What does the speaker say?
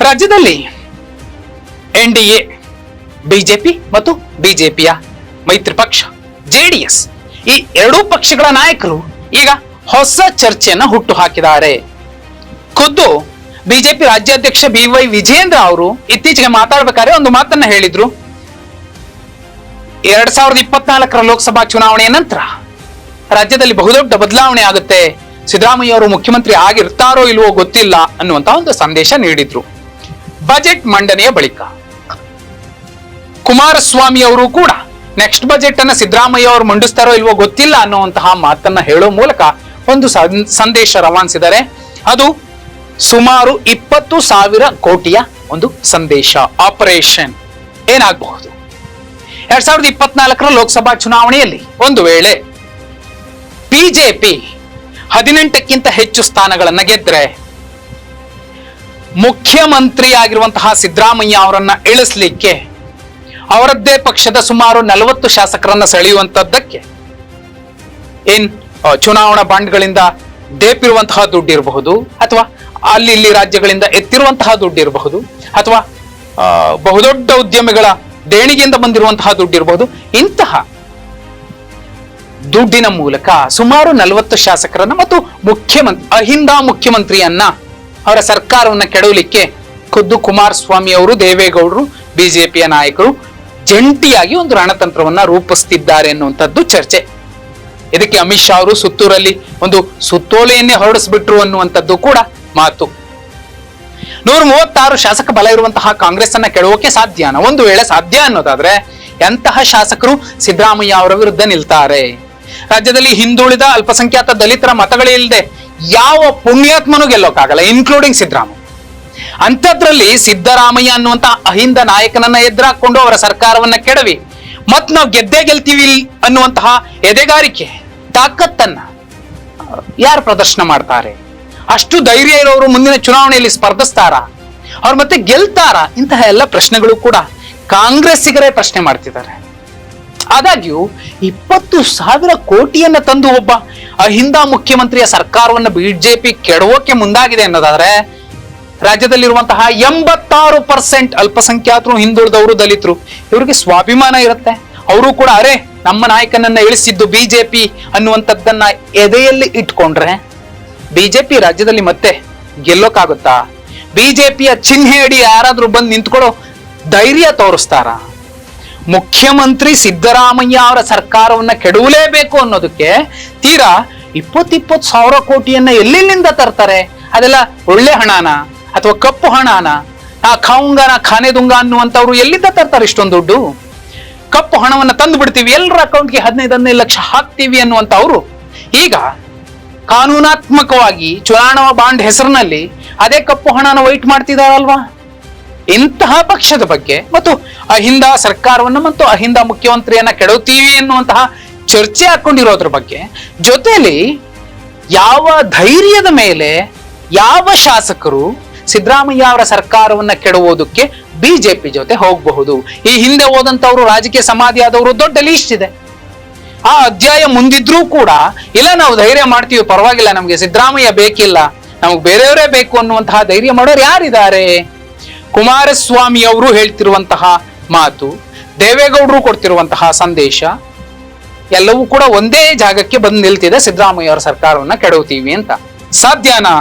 ರಾಜ್ಯದಲ್ಲಿ NDA BJP ಮತ್ತು ಬಿಜೆಪಿಯ ಮೈತ್ರಿ ಪಕ್ಷ JDS ಈ ಎರಡೂ ಪಕ್ಷಗಳ ನಾಯಕರು ಈಗ ಹೊಸ ಚರ್ಚೆಯನ್ನ ಹುಟ್ಟು ಹಾಕಿದ್ದಾರೆ. ಖುದ್ದು ಬಿಜೆಪಿ ರಾಜ್ಯಾಧ್ಯಕ್ಷ BY ವಿಜೇಂದ್ರ ಅವರು ಇತ್ತೀಚೆಗೆ ಮಾತಾಡ್ಬೇಕಾದ್ರೆ ಒಂದು ಮಾತನ್ನ ಹೇಳಿದ್ರು. 2024 ಲೋಕಸಭಾ ಚುನಾವಣೆಯ ನಂತರ ರಾಜ್ಯದಲ್ಲಿ ಬಹುದೊಡ್ಡ ಬದಲಾವಣೆ ಆಗುತ್ತೆ, ಸಿದ್ದರಾಮಯ್ಯ ಅವರು ಮುಖ್ಯಮಂತ್ರಿ ಆಗಿರ್ತಾರೋ ಇಲ್ವೋ ಗೊತ್ತಿಲ್ಲ ಅನ್ನುವಂತ ಒಂದು ಸಂದೇಶ ನೀಡಿದ್ರು. ಬಜೆಟ್ ಮಂಡನೆಯ ಬಳಿಕ ಕುಮಾರಸ್ವಾಮಿ ಅವರು ಕೂಡ ನೆಕ್ಸ್ಟ್ ಬಜೆಟ್ ಅನ್ನ ಸಿದ್ದರಾಮಯ್ಯ ಅವರು ಮಂಡಿಸ್ತಾರೋ ಇಲ್ವೋ ಗೊತ್ತಿಲ್ಲ ಅನ್ನುವಂತಹ ಮಾತನ್ನ ಹೇಳೋ ಮೂಲಕ ಒಂದು ಸಂದೇಶ ರವಾನಿಸಿದ್ದಾರೆ. ಅದು ಸುಮಾರು 20,000 ಕೋಟಿಯ ಒಂದು ಸಂದೇಶ. ಆಪರೇಷನ್ ಏನಾಗಬಹುದು? 2024 ಲೋಕಸಭಾ ಚುನಾವಣೆಯಲ್ಲಿ ಒಂದು ವೇಳೆ ಬಿಜೆಪಿ 18ಕ್ಕಿಂತ ಹೆಚ್ಚು ಸ್ಥಾನಗಳನ್ನ ಗೆದ್ರೆ ಮುಖ್ಯಮಂತ್ರಿ ಆಗಿರುವಂತಹ ಸಿದ್ದರಾಮಯ್ಯ ಅವರನ್ನ ಇಳಿಸ್ಲಿಕ್ಕೆ ಅವರದ್ದೇ ಪಕ್ಷದ ಸುಮಾರು 40 ಶಾಸಕರನ್ನ ಸೆಳೆಯುವಂತದ್ದಕ್ಕೆ ಚುನಾವಣಾ ಬಾಂಡ್ಗಳಿಂದ ದೇಪಿರುವಂತಹ ದುಡ್ಡು ಇರಬಹುದು, ಅಥವಾ ಅಲ್ಲಿ ಇಲ್ಲಿ ರಾಜ್ಯಗಳಿಂದ ಎತ್ತಿರುವಂತಹ ದುಡ್ಡು ಇರಬಹುದು, ಅಥವಾ ಬಹುದೊಡ್ಡ ಉದ್ಯಮಿಗಳ ದೇಣಿಗೆಯಿಂದ ಬಂದಿರುವಂತಹ ದುಡ್ಡು ಇರಬಹುದು. ಇಂತಹ ದುಡ್ಡಿನ ಮೂಲಕ ಸುಮಾರು 40 ಶಾಸಕರನ್ನ ಮತ್ತು ಅಹಿಂದ ಮುಖ್ಯಮಂತ್ರಿಯನ್ನ ಅವರ ಸರ್ಕಾರವನ್ನ ಕೆಡವಲಿಕ್ಕೆ ಖುದ್ದು ಕುಮಾರಸ್ವಾಮಿ ಅವರು, ದೇವೇಗೌಡರು, ಬಿಜೆಪಿಯ ನಾಯಕರು ಜಂಟಿಯಾಗಿ ಒಂದು ರಣತಂತ್ರವನ್ನ ರೂಪಿಸ್ತಿದ್ದಾರೆ ಅನ್ನುವಂಥದ್ದು ಚರ್ಚೆ. ಇದಕ್ಕೆ ಅಮಿತ್ ಶಾ ಅವರು ಸುತ್ತೂರಲ್ಲಿ ಒಂದು ಸುತ್ತೋಲೆಯನ್ನೇ ಹೊರಡಿಸ್ಬಿಟ್ರು ಅನ್ನುವಂಥದ್ದು ಕೂಡ ಮಾತು. 136 ಶಾಸಕ ಬಲ ಇರುವಂತಹ ಕಾಂಗ್ರೆಸ್ ಅನ್ನ ಕೆಡವೋಕೆ ಸಾಧ್ಯನಾ? ಒಂದು ವೇಳೆ ಸಾಧ್ಯ ಅನ್ನೋದಾದ್ರೆ ಎಂತಹ ಶಾಸಕರು ಸಿದ್ದರಾಮಯ್ಯ ಅವರ ವಿರುದ್ಧ ನಿಲ್ತಾರೆ? ರಾಜ್ಯದಲ್ಲಿ ಹಿಂದುಳಿದ ಅಲ್ಪಸಂಖ್ಯಾತ ದಲಿತರ ಮತಗಳಿಲ್ಲದೆ ಯಾವ ಪುಣ್ಯಾತ್ಮನೂ ಗೆಲ್ಲೋಕ್ಕಾಗಲ್ಲ, ಇನ್ಕ್ಲೂಡಿಂಗ್ ಸಿದ್ದರಾಮಯ್ಯ. ಅಂಥದ್ರಲ್ಲಿ ಸಿದ್ದರಾಮಯ್ಯ ಅನ್ನುವಂತ ಅಹಿಂದ ನಾಯಕನನ್ನ ಎದುರಾಕೊಂಡು ಅವರ ಸರ್ಕಾರವನ್ನ ಕೆಡವಿ ಮತ್ ನಾವು ಗೆದ್ದೇ ಗೆಲ್ತೀವಿ ಅನ್ನುವಂತಹ ಎದೆಗಾರಿಕೆ, ತಾಕತ್ತನ್ನ ಯಾರು ಪ್ರದರ್ಶನ ಮಾಡ್ತಾರೆ? ಅಷ್ಟು ಧೈರ್ಯ ಇರೋರು ಮುಂದಿನ ಚುನಾವಣೆಯಲ್ಲಿ ಸ್ಪರ್ಧಿಸ್ತಾರ? ಅವ್ರು ಮತ್ತೆ ಗೆಲ್ತಾರ? ಇಂತಹ ಎಲ್ಲ ಪ್ರಶ್ನೆಗಳು ಕೂಡ ಕಾಂಗ್ರೆಸ್ಸಿಗರೇ ಪ್ರಶ್ನೆ ಮಾಡ್ತಿದ್ದಾರೆ. ಆದಾಗ್ಯೂ 20,000 ಕೋಟಿಯನ್ನ ತಂದು ಒಬ್ಬ ಅಹಿಂದ ಮುಖ್ಯಮಂತ್ರಿಯ ಸರ್ಕಾರವನ್ನ ಬಿಜೆಪಿ ಕೆಡವೋಕೆ ಮುಂದಾಗಿದೆ ಅನ್ನೋದಾದ್ರೆ ರಾಜ್ಯದಲ್ಲಿರುವಂತಹ 86% ಅಲ್ಪಸಂಖ್ಯಾತರು, ಹಿಂದುಳಿದವರು, ದಲಿತರು ಇವರಿಗೆ ಸ್ವಾಭಿಮಾನ ಇರುತ್ತೆ. ಅವರು ಕೂಡ ಅರೆ ನಮ್ಮ ನಾಯಕನನ್ನ ಇಳಿಸಿದ್ದು ಬಿಜೆಪಿ ಅನ್ನುವಂಥದ್ದನ್ನ ಎದೆಯಲ್ಲಿ ಇಟ್ಕೊಂಡ್ರೆ ಬಿಜೆಪಿ ರಾಜ್ಯದಲ್ಲಿ ಮತ್ತೆ ಗೆಲ್ಲೋಕ್ಕಾಗುತ್ತಾ? ಬಿಜೆಪಿಯ ಚಿಹ್ನೆ ಅಡಿ ಯಾರಾದ್ರೂ ಬಂದು ನಿಂತ್ಕೊಳ್ಳೋ ಧೈರ್ಯ ತೋರಿಸ್ತಾರ? ಮುಖ್ಯಮಂತ್ರಿ ಸಿದ್ದರಾಮಯ್ಯ ಅವರ ಸರ್ಕಾರವನ್ನ ಕೆಡವಲೇಬೇಕು ಅನ್ನೋದಕ್ಕೆ ತೀರಾ 20,000 ಕೋಟಿಯನ್ನ ಎಲ್ಲಿಂದ ತರ್ತಾರೆ? ಅದೆಲ್ಲ ಒಳ್ಳೆ ಹಣನ ಅಥವಾ ಕಪ್ಪು ಹಣನ? ಖಾಂಗನ ಖಾನೆದುಂಗ ಅನ್ನುವಂಥವ್ರು ಎಲ್ಲಿಂದ ತರ್ತಾರೆ ಇಷ್ಟೊಂದು ದುಡ್ಡು? ಕಪ್ಪು ಹಣವನ್ನ ತಂದು ಬಿಡ್ತೀವಿ, ಎಲ್ಲರ ಅಕೌಂಟ್ಗೆ 15 ಲಕ್ಷ ಹಾಕ್ತೀವಿ ಅನ್ನುವಂಥವ್ರು ಈಗ ಕಾನೂನಾತ್ಮಕವಾಗಿ ಚುನಾವಣಾ ಬಾಂಡ್ ಹೆಸರಿನಲ್ಲಿ ಅದೇ ಕಪ್ಪು ಹಣನ ವೈಟ್ ಮಾಡ್ತಿದಾರಲ್ವಾ? ಇಂತಹ ಪಕ್ಷದ ಬಗ್ಗೆ ಮತ್ತು ಅಹಿಂದ ಸರ್ಕಾರವನ್ನ ಮತ್ತು ಅಹಿಂದ ಮುಖ್ಯಮಂತ್ರಿಯನ್ನ ಕೆಡವುತ್ತೀವಿ ಎನ್ನುವಂತಹ ಚರ್ಚೆ ಹಾಕೊಂಡಿರೋದ್ರ ಬಗ್ಗೆ ಜೊತೆಲಿ ಯಾವ ಧೈರ್ಯದ ಮೇಲೆ ಯಾವ ಶಾಸಕರು ಸಿದ್ದರಾಮಯ್ಯ ಅವರ ಸರ್ಕಾರವನ್ನ ಕೆಡವೋದಕ್ಕೆ ಬಿಜೆಪಿ ಜೊತೆ ಹೋಗಬಹುದು? ಈ ಹಿಂದೆ ಹೋದಂತವ್ರು ರಾಜಕೀಯ ಸಮಾಧಿ ಆದವರು ದೊಡ್ಡ ಲೀಸ್ಟ್ ಇದೆ. ಆ ಅಧ್ಯಾಯ ಮುಂದಿದ್ರೂ ಕೂಡ ಇಲ್ಲ, ನಾವು ಧೈರ್ಯ ಮಾಡ್ತೀವಿ, ಪರವಾಗಿಲ್ಲ, ನಮ್ಗೆ ಸಿದ್ದರಾಮಯ್ಯ ಬೇಕಿಲ್ಲ, ನಮಗ್ ಬೇರೆಯವರೇ ಬೇಕು ಅನ್ನುವಂತಹ ಧೈರ್ಯ ಮಾಡೋರು ಯಾರಿದ್ದಾರೆ? ಕುಮಾರಸ್ವಾಮಿ ಅವರು ಹೇಳ್ತಿರುವಂತಹ ಮಾತು, ದೇವೇಗೌಡರು ಕೊಡ್ತಿರುವಂತಹ ಸಂದೇಶ ಎಲ್ಲವೂ ಕೂಡ ಒಂದೇ ಜಾಗಕ್ಕೆ ಬಂದು ನಿಲ್ತಿದೆ, ಸಿದ್ದರಾಮಯ್ಯ ಅವರ ಸರ್ಕಾರವನ್ನ ಕೆಡವುತ್ತೀವಿ ಅಂತ. ಸಾಧ್ಯನಾ?